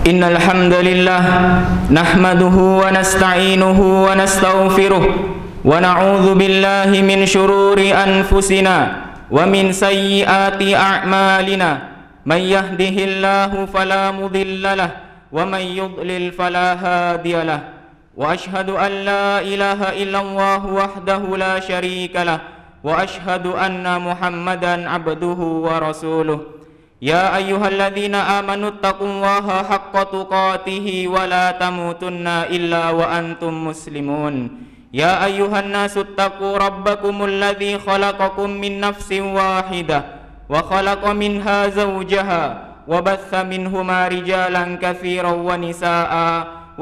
Innal hamdalillah nahmaduhu wa nasta'inuhu wa nastaghfiruh wa na'udzu billahi min shururi anfusina wa min sayyiati a'malina. May yahdihillahu fala mudhillalah wa may yudlil fala hadiyalah. Wa ashhadu an la ilaha illallah wahdahu la syarikalah wa ashhadu anna Muhammadan abduhu wa rasuluh. Ya ayyuhalladzina amanu taqullaha haqqa tuqatih wa la tamutunna illa wa antum muslimun. Ya ayyuhan nasu taqu rabbakumul ladzi khalaqakum min nafsin wahidah wa khalaqa minha zawjaha wa batha minhuma rijalan katsiran wa nisaa'a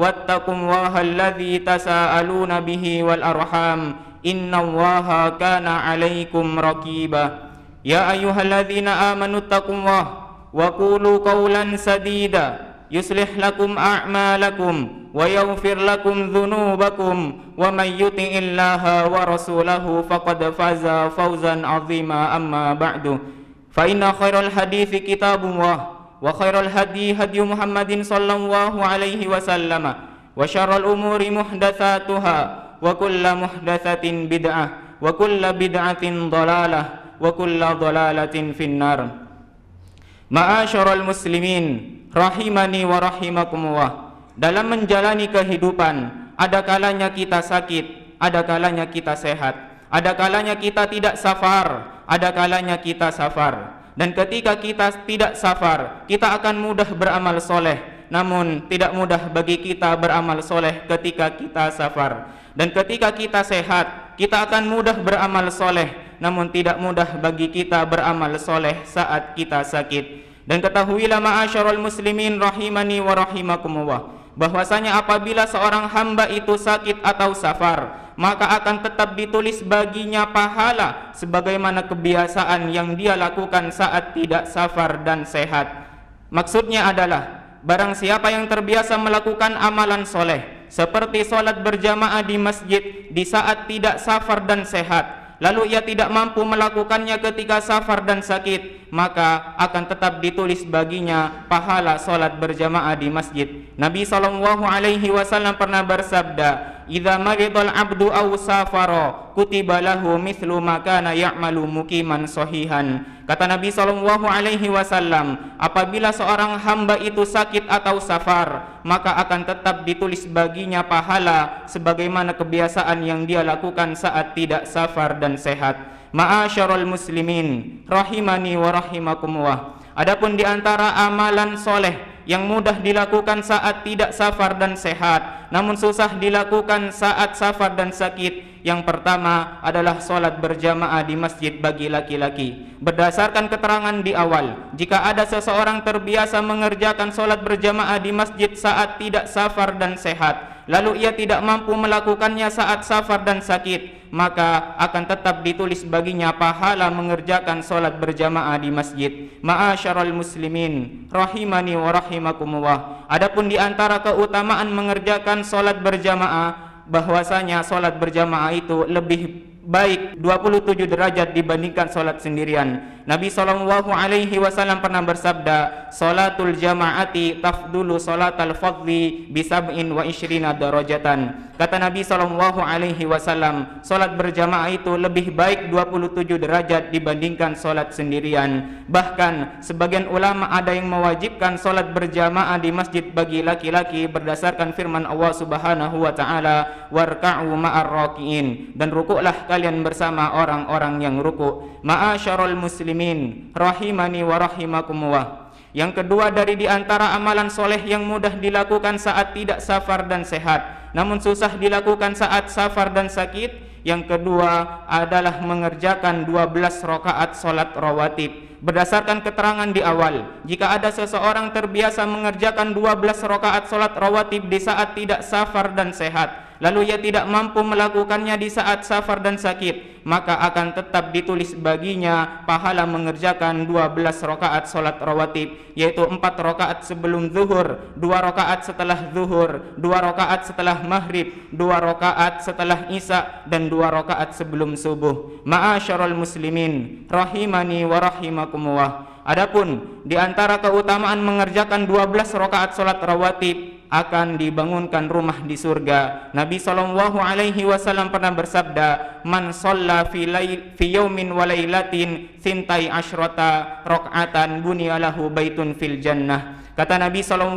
wattaqullaha alladzi tasaaluna bihi wal arham innallaha kana 'alaikum raqiba. Ya ayyuhalladzina amanu taqullaha wa qulu qawlan sadida yuslih lakum a'malakum wa yaghfir lakum dhunubakum wa may yuti'illaha wa rasulahu faqad faza fawzan 'azima. Amma ba'du, fa inna khairal hadithi kitabullah wa khairal hadi hadi Muhammadin sallallahu alaihi wasallam wa syarrul umuri muhdatsatuha wa kullu muhdatsatin bid'ah wa kullu bid'atin dhalalah wa kulla dhalalatin finnar. Ma'asyiral muslimin rahimani wa rahimakumullah. Dalam menjalani kehidupan, ada kalanya kita sakit, ada kalanya kita sehat, ada kalanya kita tidak safar, ada kalanya kita safar. Dan ketika kita tidak safar, kita akan mudah beramal soleh, namun tidak mudah bagi kita beramal soleh ketika kita safar. Dan ketika kita sehat, kita akan mudah beramal soleh, namun tidak mudah bagi kita beramal soleh saat kita sakit. Dan ketahuilah ma'asyiral muslimin rahimani wa rahimakumullah, bahwasanya apabila seorang hamba itu sakit atau safar, maka akan tetap ditulis baginya pahala sebagaimana kebiasaan yang dia lakukan saat tidak safar dan sehat. Maksudnya adalah, barang siapa yang terbiasa melakukan amalan soleh seperti sholat berjamaah di masjid di saat tidak safar dan sehat, lalu ia tidak mampu melakukannya ketika safar dan sakit, maka akan tetap ditulis baginya pahala sholat berjamaah di masjid. Nabi SAW pernah bersabda, "Idza maridal abdu aw safara kutiba lahu mithlu ma kana ya'malu muqiman sahihan." Kata Nabi SAW, apabila seorang hamba itu sakit atau safar, maka akan tetap ditulis baginya pahala sebagaimana kebiasaan yang dia lakukan saat tidak safar dan sehat. Ma'asyiral muslimin rahimani wa rahimakumullah. Adapun di antara amalan soleh yang mudah dilakukan saat tidak safar dan sehat, namun susah dilakukan saat safar dan sakit, yang pertama adalah sholat berjamaah di masjid bagi laki-laki. Berdasarkan keterangan di awal, jika ada seseorang terbiasa mengerjakan sholat berjamaah di masjid saat tidak safar dan sehat, lalu ia tidak mampu melakukannya saat safar dan sakit, maka akan tetap ditulis baginya pahala mengerjakan sholat berjamaah di masjid. Ma'asyiral muslimin rahimani wa rahimakumullah. Adapun di antara keutamaan mengerjakan sholat berjamaah, bahwasanya sholat berjamaah itu lebih baik 27 derajat dibandingkan sholat sendirian. Nabi SAW pernah bersabda, "Sholatul jama'ati tafdulu sholatal fadli bisab'in wa ishrina darajatan." Kata Nabi SAW, sholat berjamaah itu lebih baik 27 derajat dibandingkan sholat sendirian. Bahkan sebagian ulama ada yang mewajibkan sholat berjamaah di masjid bagi laki-laki berdasarkan firman Allah Subhanahu wa ta'ala, "Warka'u ma'ar raki'in." Dan rukuklah kalian bersama orang-orang yang ruku'. Ma'asyiral muslimin rahimani wa rahimakumullah. Yang kedua dari di antara amalan soleh yang mudah dilakukan saat tidak safar dan sehat, namun susah dilakukan saat safar dan sakit, yang kedua adalah mengerjakan 12 rakaat solat rawatib. Berdasarkan keterangan di awal, jika ada seseorang terbiasa mengerjakan 12 rakaat solat rawatib di saat tidak safar dan sehat, lalu ia tidak mampu melakukannya di saat safar dan sakit, maka akan tetap ditulis baginya pahala mengerjakan 12 rakaat solat rawatib, yaitu 4 rakaat sebelum zuhur, 2 rakaat setelah zuhur, 2 rakaat setelah maghrib, 2 rakaat setelah isya, dan 2 rakaat sebelum subuh. Ma'asyiral muslimin rahimani wa rahimakumullah. Adapun di antara keutamaan mengerjakan 12 rakaat solat rawatib, akan dibangunkan rumah di surga. Nabi SAW pernah bersabda, "Man shalla fi yaumin wa lailatin thintai asyrata rakaatan bunyalahu baitun fil jannah." Kata Nabi SAW,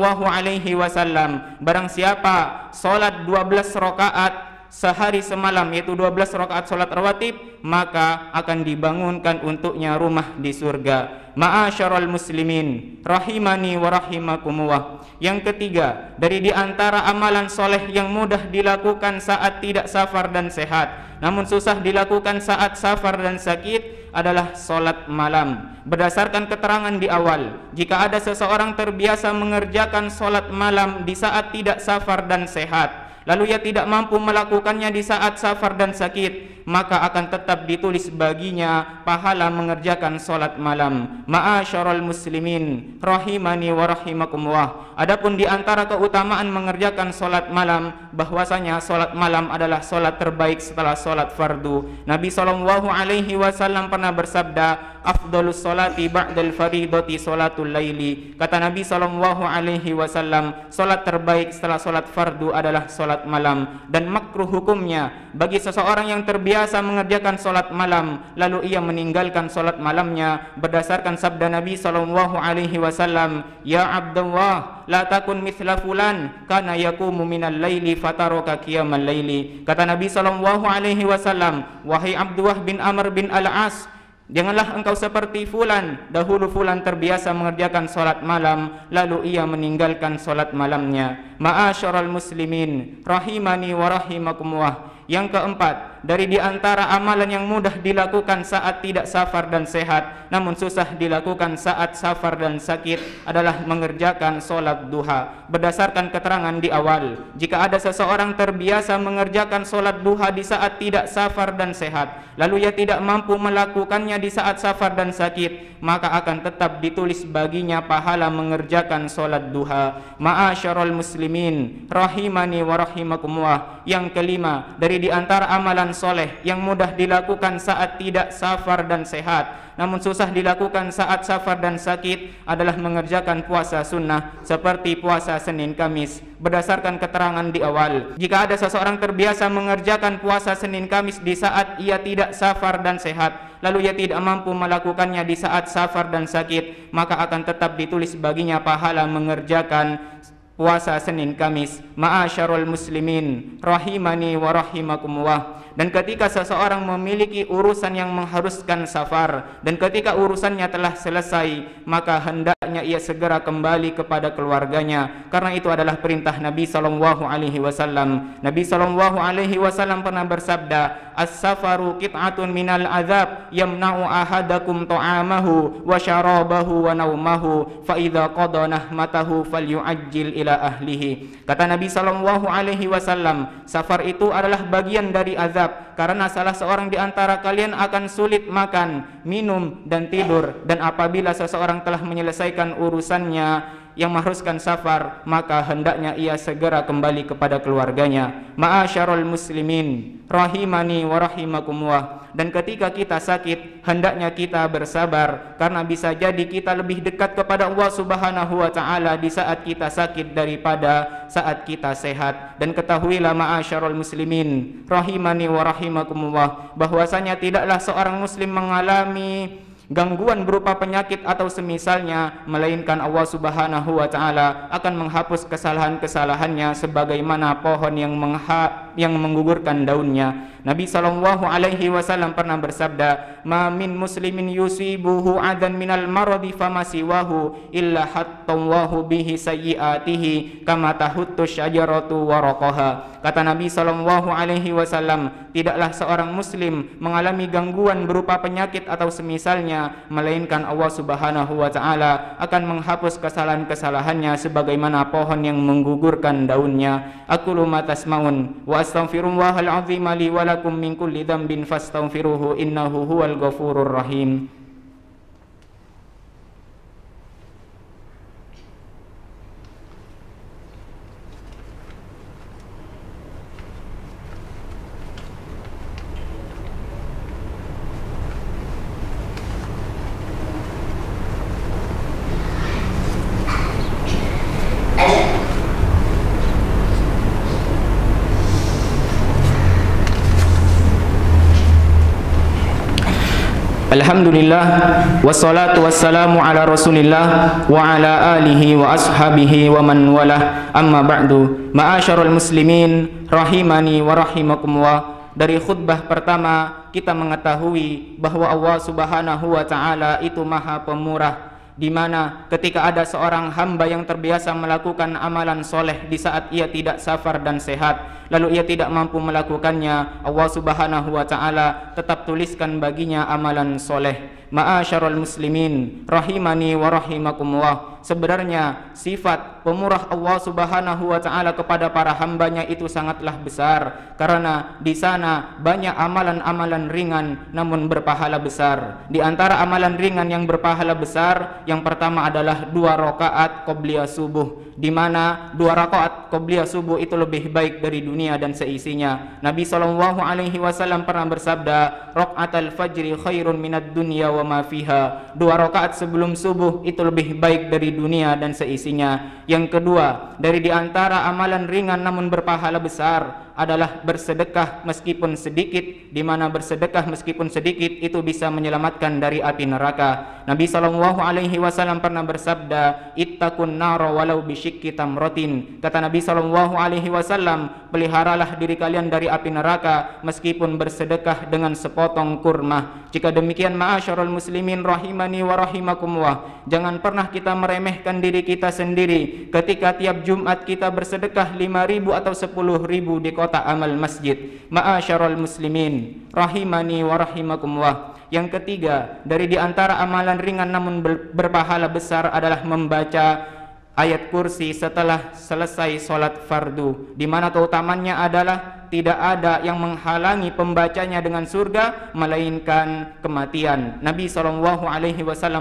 barang siapa salat 12 rakaat sehari semalam, yaitu 12 rakaat salat rawatib, maka akan dibangunkan untuknya rumah di surga. Ma'asyiral muslimin rahimani wa rahimakumullah. Yang ketiga, dari di antara amalan soleh yang mudah dilakukan saat tidak safar dan sehat, namun susah dilakukan saat safar dan sakit, adalah solat malam. Berdasarkan keterangan di awal, jika ada seseorang terbiasa mengerjakan solat malam di saat tidak safar dan sehat, lalu ia tidak mampu melakukannya di saat safar dan sakit, maka akan tetap ditulis baginya pahala mengerjakan solat malam. Ma'asyiral muslimin rahimani wa rahimakumullah. Adapun di antara keutamaan mengerjakan solat malam, bahwasanya solat malam adalah solat terbaik setelah solat fardu. Nabi SAW pernah bersabda, "Afdhalus solati ba'dal faridati solatul laili." Kata Nabi SAW, solat terbaik setelah solat fardu adalah solat malam, dan makruh hukumnya bagi seseorang yang terbiasa mengerjakan solat malam lalu ia meninggalkan solat malamnya, berdasarkan sabda Nabi SAW, "Ya Abdullah, la takun mithla fulan kana yaqumu minal laili fataraka qiyamal laili." Kata Nabi SAW, "Wahai Abdullah bin Amr bin Al-As, janganlah engkau seperti fulan. Dahulu fulan terbiasa mengerjakan solat malam, lalu ia meninggalkan solat malamnya." Ma'asyiral muslimin rahimani wa rahimakumullah. Yang keempat, dari di antara amalan yang mudah dilakukan saat tidak safar dan sehat, namun susah dilakukan saat safar dan sakit, adalah mengerjakan solat duha. Berdasarkan keterangan di awal, jika ada seseorang terbiasa mengerjakan solat duha di saat tidak safar dan sehat, lalu ia tidak mampu melakukannya di saat safar dan sakit, maka akan tetap ditulis baginya pahala mengerjakan solat duha. Ma'asyiral muslimin rahimani wa rahimakumullah. Yang kelima, dari di antara amalan soleh yang mudah dilakukan saat tidak safar dan sehat, namun susah dilakukan saat safar dan sakit, adalah mengerjakan puasa sunnah seperti puasa Senin Kamis. Berdasarkan keterangan di awal, jika ada seseorang terbiasa mengerjakan puasa Senin Kamis di saat ia tidak safar dan sehat, lalu ia tidak mampu melakukannya di saat safar dan sakit, maka akan tetap ditulis baginya pahala mengerjakan puasa Senin Kamis. Ma'asyiral muslimin rahimani wa rahimakumullah. Dan ketika seseorang memiliki urusan yang mengharuskan safar, dan ketika urusannya telah selesai, maka hendaknya ia segera kembali kepada keluarganya, karena itu adalah perintah Nabi SAW. Nabi SAW pernah bersabda, "As-safaru qit'atun minal azab yamna'u ahadakum ta'amahu wa syarabahu wa naumahu fa idza qada nahmatahu falyu'ajjil ila ahlihi." Kata Nabi SAW, safar itu adalah bagian dari azab, karena salah seorang di antara kalian akan sulit makan, minum, dan tidur, dan apabila seseorang telah menyelesaikan urusannya yang mengharuskan safar, maka hendaknya ia segera kembali kepada keluarganya. Ma'asyiral muslimin rahimani wa rahimakumullah. Dan ketika kita sakit, hendaknya kita bersabar, karena bisa jadi kita lebih dekat kepada Allah Subhanahu wa taala di saat kita sakit daripada saat kita sehat. Dan ketahuilah ma'asyiral muslimin rahimani wa rahimakumullah, bahwasanya tidaklah seorang muslim mengalami gangguan berupa penyakit atau semisalnya, melainkan Allah Subhanahu wa taala akan menghapus kesalahan-kesalahannya sebagaimana pohon yang menggugurkan daunnya. Nabi SAW pernah bersabda, "Ma min muslimin yusibuhu adan minal maradi famasiwahu illa hattallahu bihi sayyiatihi kama tahuttu syajaratu waraqaha." Kata Nabi SAW, tidaklah seorang muslim mengalami gangguan berupa penyakit atau semisalnya, melainkan Allah Subhanahu wa taala akan menghapus kesalahan-kesalahannya sebagaimana pohon yang menggugurkan daunnya. Aqulu ma tasmaun wa astaghfirullahal azim li wa lakum min kulli dhanbin fastaghfiruhu innahu huwal ghafurur rahim. Alhamdulillah wassalatu wassalamu ala Rasulillah wa ala alihi wa ashabihi wa man walah, amma ba'du. Ma'asyarul muslimin rahimani wa rahimakumullah. Dari khutbah pertama kita mengetahui bahwa Allah Subhanahu wa taala itu Maha Pemurah, di mana ketika ada seorang hamba yang terbiasa melakukan amalan soleh di saat ia tidak safar dan sehat, lalu ia tidak mampu melakukannya, Allah Subhanahu wa taala tetap tuliskan baginya amalan soleh. Ma'asyarul muslimin rahimani wa rahimakumullah. Sebenarnya sifat pemurah Allah Subhanahu wa taala kepada para hambanya itu sangatlah besar, karena di sana banyak amalan-amalan ringan namun berpahala besar. Di antara amalan ringan yang berpahala besar, yang pertama adalah 2 rakaat qobliyah subuh, di mana 2 rakaat qobliyah subuh itu lebih baik dari dunia dan seisinya. Nabi SAW pernah bersabda, rakaatul fajri khairun minad dunya wa ma fiha. 2 rakaat sebelum subuh itu lebih baik dari dunia dan seisinya. Yang kedua, dari di antara amalan ringan namun berpahala besar adalah bersedekah meskipun sedikit, di mana bersedekah meskipun sedikit itu bisa menyelamatkan dari api neraka. Nabi SAW pernah bersabda, ittaqun nara walau bisyikki tamratin. Kata Nabi SAW, peliharalah diri kalian dari api neraka meskipun bersedekah dengan sepotong kurma. Jika demikian, ma'asyarul muslimin rahimani wa rahimakumullah, jangan pernah kita meremehkan diri kita sendiri ketika tiap Jumat kita bersedekah 5.000 atau 10.000 di kota amal masjid. Ma'asyarul muslimin rahimani wa rahimakumullah. Yang ketiga, dari di antara amalan ringan namun berpahala besar adalah membaca ayat kursi setelah selesai sholat fardu, di mana keutamannya adalah tidak ada yang menghalangi pembacanya dengan surga melainkan kematian. Nabi SAW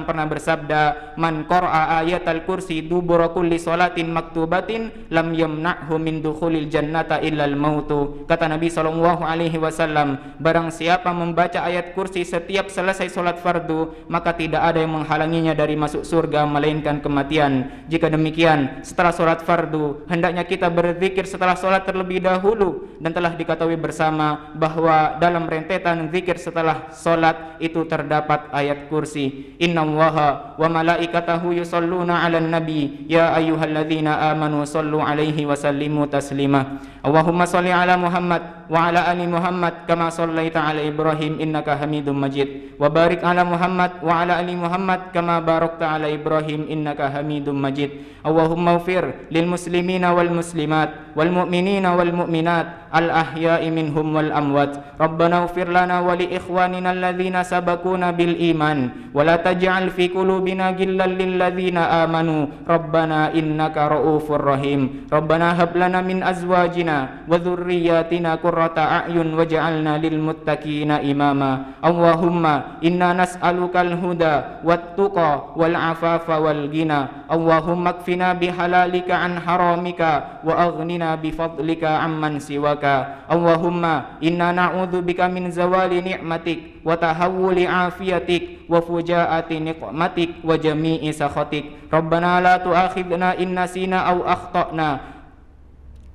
pernah bersabda, man qara'a ayatal kursi dubura kulli sholatin maktubatin lam yamna'hu min dukhulil jannata illal mautu. Kata Nabi SAW, barang siapa membaca ayat kursi setiap selesai sholat fardu, maka tidak ada yang menghalanginya dari masuk surga melainkan kematian. Jika demikian, setelah sholat fardu hendaknya kita berzikir setelah sholat terlebih dahulu, dan telah diketahui bersama bahwa dalam rentetan zikir setelah sholat itu terdapat ayat kursi. Innallaha wa malaikatahu yusalluna 'alan nabi ya ayyuhalladzina amanu sallu 'alaihi wa sallimu taslima. Allahumma shalli 'ala Muhammad wa 'ala ali Muhammad kama shallaita 'ala Ibrahim innaka Hamidum Majid, wa barik 'ala Muhammad wa 'ala ali Muhammad kama barakta 'ala Ibrahim innaka Hamidum Majid. Allahumma ighfir lil muslimina wal muslimat wal mu'minina wal mu'minat al ahya'i minhum wal amwat. Rabbana ighfir lana wa li ikhwanina alladhina sabaquna bil iman wa la taj'al fi qulubina ghillan lil ladzina amanu rabbana innaka ra'ufur rahim. Rabbana hab lana min azwajina wa dhurriyyatina qurrata a'yun waj'alna lil muttaqina imama. Allahumma inna nas'alukal huda wat tuqa wal afafa wal ghina. Allahumma kfina bihalalika an haramika wa aghnina bifadlika amman siwaka. Allahumma inna na'udzubika min zawali ni'matik wa tahawuli afiyatik wa fujaati niqmatik wa jami'i sakhatik. Rabbana la tu'akhidna in nasina aw akhtana.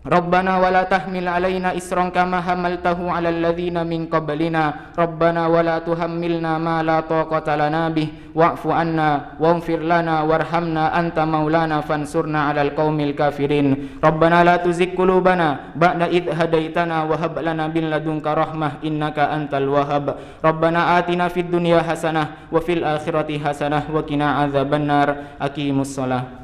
Rabbana wa la tahmil alaina isran kama hamaltahu ala alladhina min qablina. Rabbana wa la tuhammilna ma la taqata lana bih wa'fu anna waghfir lana warhamna anta maulana fansurna 'alal qaumil kafirin. Rabbana la tuzigh qulubana ba'da idh hadaitana wa hab lana min ladunka rahmah innaka antal wahhab. Rabbana atina fid dunya hasanah wa fil akhirati hasanah wa qina adzabannar. Aqimus shalah.